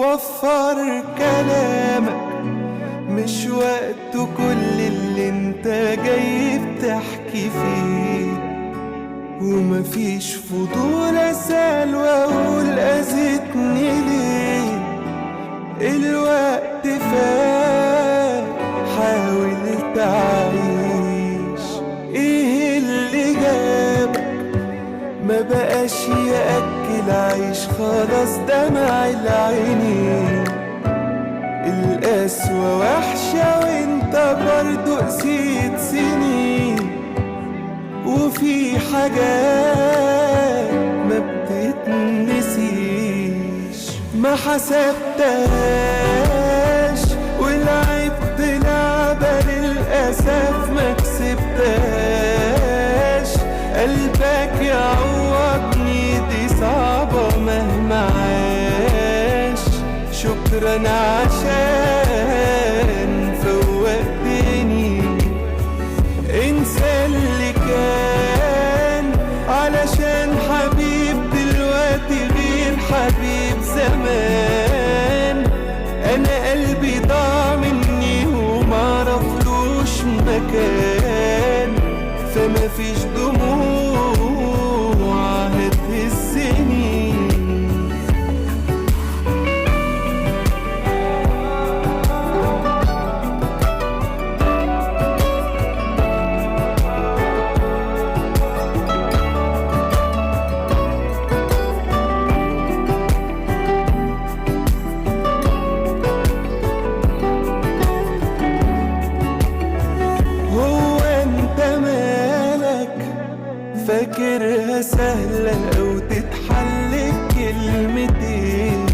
وفر كلامك، مش وقته كل اللي انت جاي بتحكي فيه. ومفيش فضول اسأل واقول اذيتني ليه، الوقت فات حاول تعيش. ايه اللي جابك ما بقاش يأكل عيش، خلاص دمع العينين. القسوة وحشة وانت برضو قسيت سنين، وفي حاجات ما بتتنسيش ما حسبتهاش، ولعبت لعبة للأسف ما كسبتهاش. قلبك يعوضني دي صعبة مهما عاش. شكرا عشان فوقتني، انسى اللي كان، علشان حبيب دلوقتي غير حبيب زمان. انا قلبي ضاع مني ومعرفلوش مكان، فما فيش دموع هتهزني. فاكرها سهلة أو تتحل بكلمتين.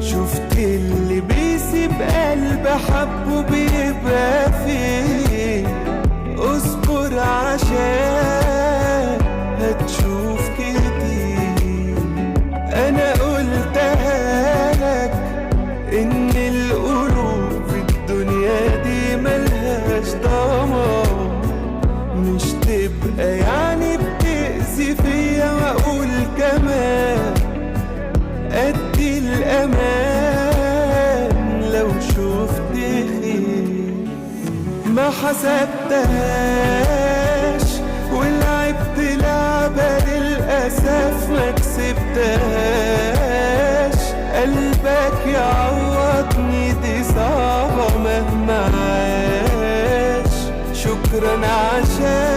شفت اللي بيسيب قلب حبه بيبقى فين. اصبر عشان هتشوف كتير. أنا قلتها لك إن القلوب في الدنيا دي ملهاش ضمان، مش تبقى يعني بتأذي فيا وأقول كمان أدي الأمان لو شفت خير. ما حسبتهاش ولعبت لعبة للأسف ما كسبتهاش. قلبك يعوضني دي صعبة مهما عاش. شكرا عشان